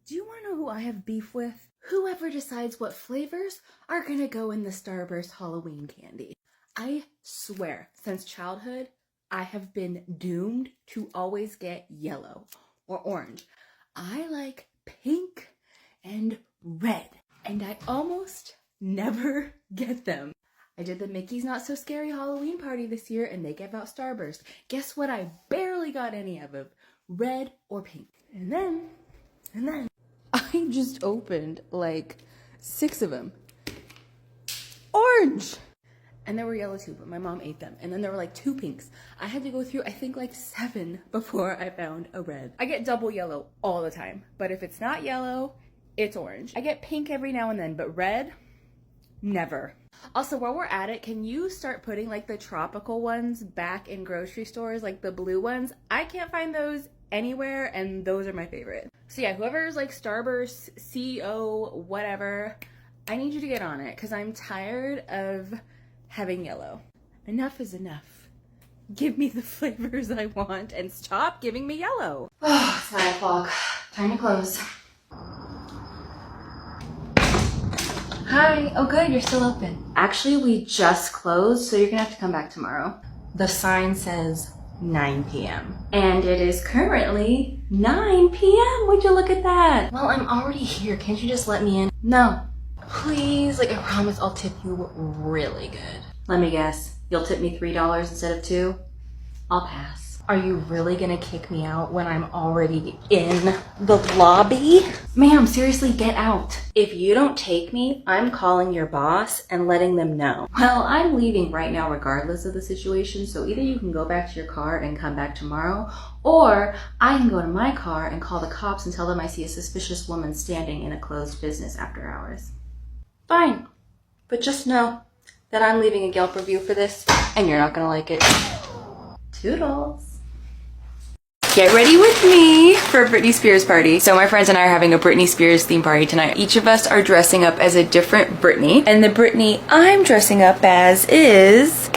Do you want to know who I have beef with? Whoever decides what flavors are gonna go in the Starburst Halloween candy. I swear, since childhood, I have been doomed to always get yellow or orange. I like pink and red, and I almost never get them. I did the Mickey's Not So Scary Halloween party this year, and they gave out Starburst. Guess what? I barely got any of them, red or pink. And then, I just opened like 6 of them. Orange! And there were yellow too, but my mom ate them. And then there were like 2 pinks. I had to go through, I think, like 7 before I found a red. I get double yellow all the time, but if it's not yellow, it's orange. I get pink every now and then, but red, never. Also, while we're at it, can you start putting like the tropical ones back in grocery stores, like the blue ones? I can't find those anywhere, and those are my favorite. So yeah, whoever's like Starburst CEO, whatever, I need you to get on it because I'm tired of having yellow. Enough is enough. Give me the flavors I want and stop giving me yellow. Oh, it's 9 o'clock. Time to close. Hi. Oh good, you're still open. Actually, we just closed, so you're gonna have to come back tomorrow. The sign says 9 p.m. and it is currently 9 p.m. Would you look at that? Well, I'm already here. Can't you just let me in? No. Please, like I promise I'll tip you really good. Let me guess, you'll tip me $3 instead of 2? I'll pass. Are you really gonna kick me out when I'm already in the lobby? Ma'am, seriously, get out. If you don't take me, I'm calling your boss and letting them know. Well, I'm leaving right now regardless of the situation, so either you can go back to your car and come back tomorrow, or I can go to my car and call the cops and tell them I see a suspicious woman standing in a closed business after hours. Fine, but just know that I'm leaving a Yelp review for this, and you're not gonna like it. Toodles. Get ready with me for a Britney Spears party. So my friends and I are having a Britney Spears theme party tonight. Each of us are dressing up as a different Britney, and the Britney I'm dressing up as is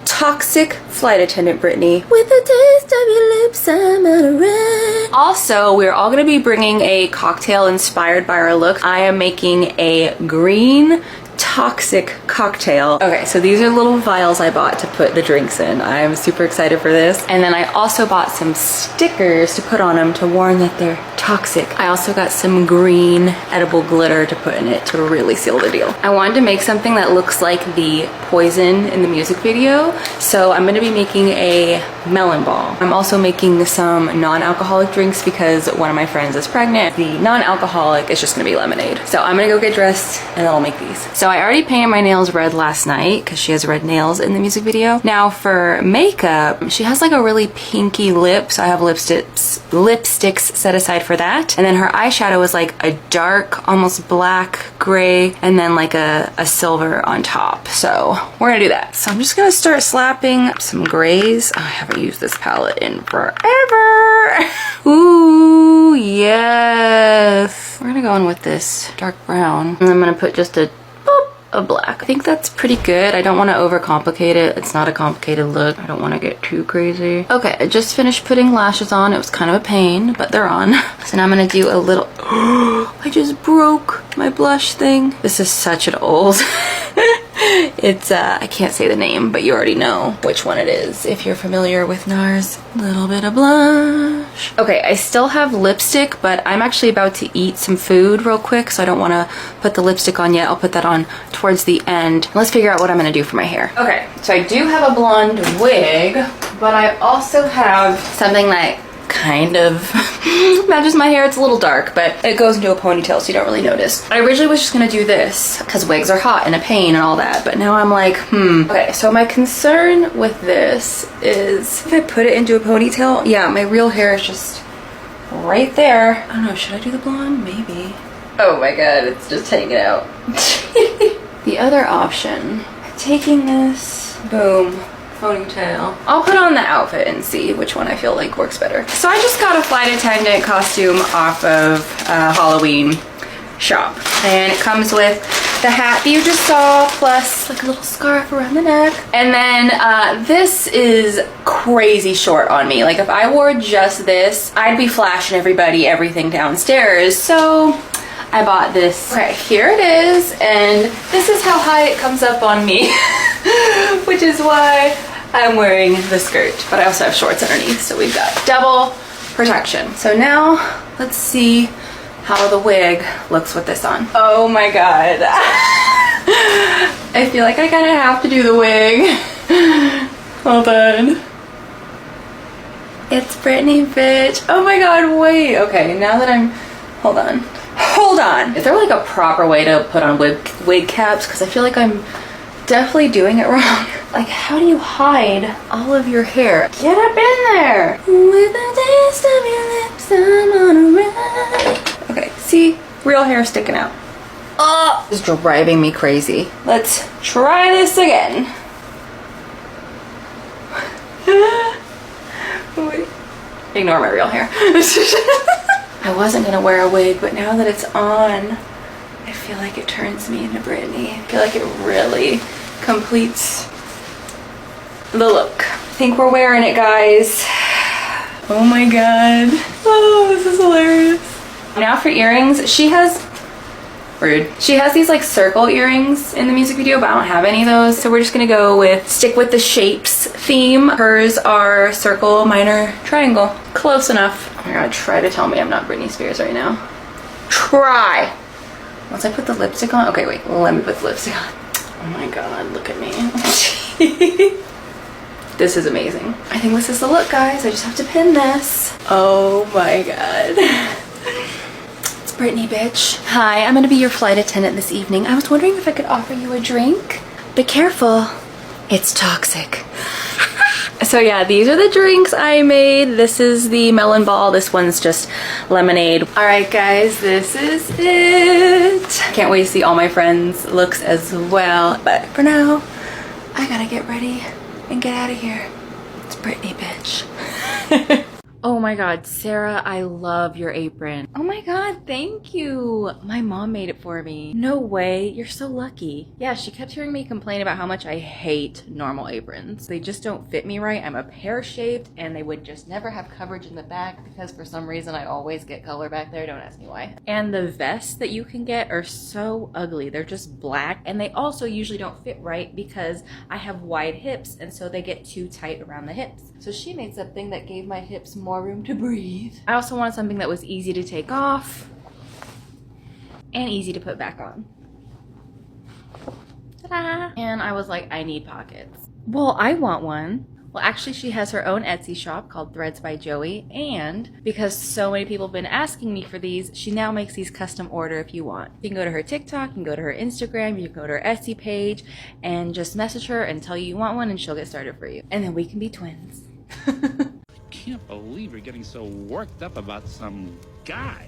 Toxic Flight Attendant Britney. With a taste of your lips, I'm out of red. Also, we're all gonna be bringing a cocktail inspired by our look. I am making a green toxic cocktail. Okay, so these are little vials I bought to put the drinks in. I'm super excited for this. And then I also bought some stickers to put on them to warn that they're toxic. I also got some green edible glitter to put in it to really seal the deal. I wanted to make something that looks like the poison in the music video, so I'm gonna be making a melon ball. I'm also making some non-alcoholic drinks because one of my friends is pregnant. The non-alcoholic is just gonna be lemonade. So I'm gonna go get dressed and then I'll make these. So I already painted my nails red last night because she has red nails in the music video. Now for makeup, she has like a really pinky lip, so I have lipsticks set aside for that. And then her eyeshadow is like a dark, almost black, gray, and then like a silver on top. So we're gonna do that. So I'm just gonna start slapping some grays. Oh, I haven't used this palette in forever. Ooh, yes. We're gonna go in with this dark brown. And I'm gonna put just a of black. I think that's pretty good. I don't want to overcomplicate it. It's not a complicated look. I don't want to get too crazy. Okay, I just finished putting lashes on. It was kind of a pain, but they're on. So now I'm gonna do a little, I just broke my blush thing. This is such an old, it's, I can't say the name, but you already know which one it is if you're familiar with NARS. Little bit of blush. Okay, I still have lipstick, but I'm actually about to eat some food real quick, so I don't want to put the lipstick on yet. I'll put that on towards the end. Let's figure out what I'm gonna do for my hair. Okay, so I do have a blonde wig, but I also have something that kind of matches my hair. It's a little dark, but it goes into a ponytail, so you don't really notice. I originally was just gonna do this because wigs are hot and a pain and all that, but now I'm like, Okay, so my concern with this is if I put it into a ponytail, yeah, my real hair is just right there. I don't know, should I do the blonde? Maybe. Oh my god, it's just hanging out. The other option, taking this, boom, ponytail. I'll put on the outfit and see which one I feel like works better. So I just got a flight attendant costume off of Halloween shop, and it comes with the hat that you just saw, plus like a little scarf around the neck. And then this is crazy short on me. Like if I wore just this, I'd be flashing everybody everything downstairs. So I bought this. Okay, here it is, and this is how high it comes up on me, which is why I'm wearing the skirt, but I also have shorts underneath, so we've got double protection. So now let's see how the wig looks with this on. Oh my god. I feel like I kind of have to do the wig. Hold on. It's Brittany, bitch. Oh my god, wait. Okay, now that I'm, hold on. Hold on. Is there like a proper way to put on wig caps? Because I feel like I'm definitely doing it wrong. Like, how do you hide all of your hair? Get up in there. With the taste of your lips, I'm on a ride. Okay, see? Real hair sticking out. Oh, this is driving me crazy. Let's try this again. Wait. Ignore my real hair. I wasn't gonna wear a wig, but now that it's on, I feel like it turns me into Brittany. I feel like it really completes the look. I think we're wearing it, guys. Oh my god. Oh, this is hilarious. Now for earrings, she has, rude. She has these like circle earrings in the music video, but I don't have any of those. So we're just gonna go with, stick with the shapes theme. Hers are circle, mine are triangle. Close enough. You're gonna try to tell me I'm not Britney Spears right now. Try. Once I put the lipstick on, okay, wait, let me put the lipstick on. Oh my god, look at me. This is amazing. I think this is the look, guys. I just have to pin this. Oh my god. It's Brittany, bitch. Hi, I'm gonna be your flight attendant this evening. I was wondering if I could offer you a drink. Be careful, it's toxic. So yeah, these are the drinks I made. This is the melon ball. This one's just lemonade. All right, guys, this is it. Can't wait to see all my friends' looks as well. But for now, I gotta get ready and get out of here. It's Brittany, bitch. Oh my god, Sarah, I love your apron. Oh my god, thank you. My mom made it for me. No way, you're so lucky. Yeah, she kept hearing me complain about how much I hate normal aprons. They just don't fit me right. I'm a pear-shaped and they would just never have coverage in the back because for some reason I always get color back there. Don't ask me why. And the vests that you can get are so ugly. They're just black and they also usually don't fit right because I have wide hips and so they get too tight around the hips. So she made something that gave my hips more room to breathe. I also wanted something that was easy to take off and easy to put back on. Ta-da! And I was like, I need pockets. Well, I want one. Well, actually, she has her own Etsy shop called Threads by Joey, and because so many people have been asking me for these, she now makes these custom order if you want. You can go to her TikTok, you can go to her Instagram, you can go to her Etsy page, and just message her and tell you want one, and she'll get started for you. And then we can be twins. Can't believe you're getting so worked up about some guy.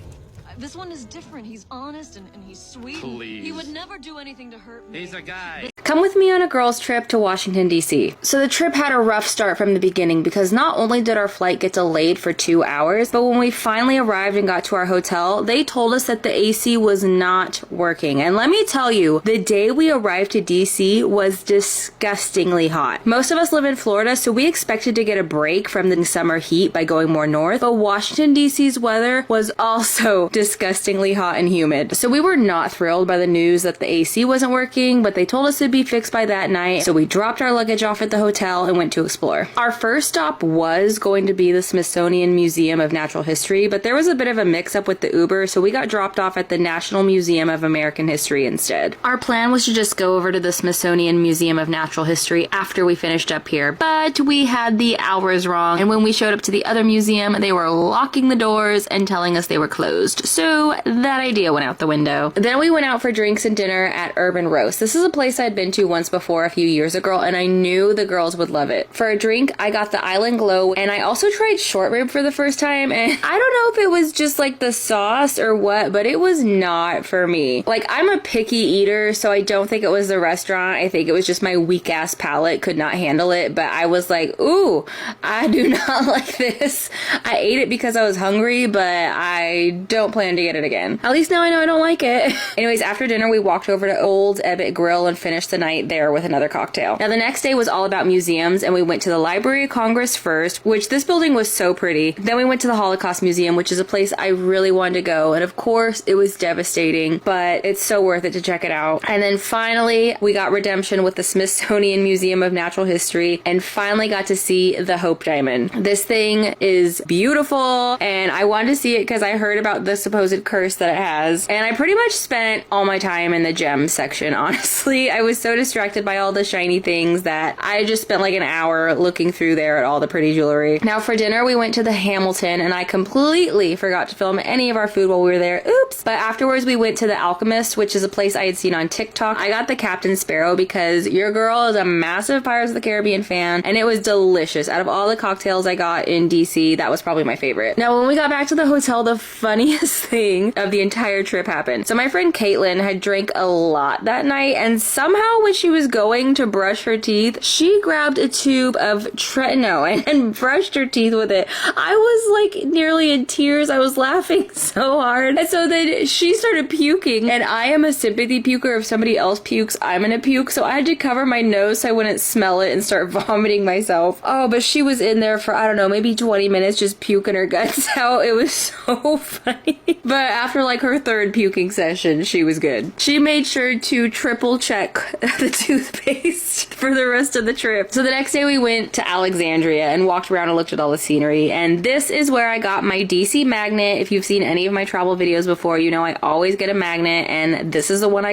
This one is different. He's honest and he's sweet. Please. He would never do anything to hurt me. He's a guy. Come with me on a girls trip to Washington, D.C. So the trip had a rough start from the beginning because not only did our flight get delayed for 2 hours, but when we finally arrived and got to our hotel, they told us that the AC was not working. And let me tell you, the day we arrived to D.C. was disgustingly hot. Most of us live in Florida, so we expected to get a break from the summer heat by going more north, but Washington, D.C.'s weather was also disgustingly hot and humid. So we were not thrilled by the news that the AC wasn't working, but they told us it'd be fixed by that night. So we dropped our luggage off at the hotel and went to explore. Our first stop was going to be the Smithsonian Museum of Natural History, but there was a bit of a mix-up with the Uber, so we got dropped off at the National Museum of American History instead. Our plan was to just go over to the Smithsonian Museum of Natural History after we finished up here, but we had the hours wrong, and when we showed up to the other museum, they were locking the doors and telling us they were closed. So that idea went out the window. Then we went out for drinks and dinner at Urban Roast. This is a place I'd been been to once before a few years ago, and I knew the girls would love it. For a drink, I got the Island Glow, and I also tried short rib for the first time, and I don't know if it was just like the sauce or what, but it was not for me. Like, I'm a picky eater, so I don't think it was the restaurant. I think it was just my weak ass palate could not handle it, but I was like, ooh, I do not like this. I ate it because I was hungry, but I don't plan to get it again. At least now I know I don't like it. Anyways, after dinner, we walked over to Old Ebbitt Grill and finished the night there with another cocktail. Now, the next day was all about museums, and we went to the Library of Congress first, which this building was so pretty. Then we went to the Holocaust Museum, which is a place I really wanted to go, and of course, it was devastating, but it's so worth it to check it out. And then finally, we got redemption with the Smithsonian Museum of Natural History, and finally got to see the Hope Diamond. This thing is beautiful, and I wanted to see it because I heard about the supposed curse that it has, and I pretty much spent all my time in the gem section, honestly. I was so distracted by all the shiny things that I just spent like an hour looking through there at all the pretty jewelry. Now for dinner, we went to the Hamilton, and I completely forgot to film any of our food while we were there. Oops! But afterwards, we went to the Alchemist, which is a place I had seen on TikTok. I got the Captain Sparrow because your girl is a massive Pirates of the Caribbean fan, and it was delicious. Out of all the cocktails I got in DC, that was probably my favorite. Now, when we got back to the hotel, the funniest thing of the entire trip happened. So my friend Caitlin had drank a lot that night, and somehow when she was going to brush her teeth, she grabbed a tube of Tretinoin and brushed her teeth with it. I was like nearly in tears. I was laughing so hard. And so then she started puking, and I am a sympathy puker. If somebody else pukes, I'm gonna puke. So I had to cover my nose so I wouldn't smell it and start vomiting myself. Oh, but she was in there for, I don't know, maybe 20 minutes just puking her guts out. It was so funny. But after like her third puking session, she was good. She made sure to triple check the toothpaste for the rest of the trip. So the next day we went to Alexandria and walked around and looked at all the scenery. And this is where I got my DC magnet. If you've seen any of my travel videos before, you know I always get a magnet, and this is the one I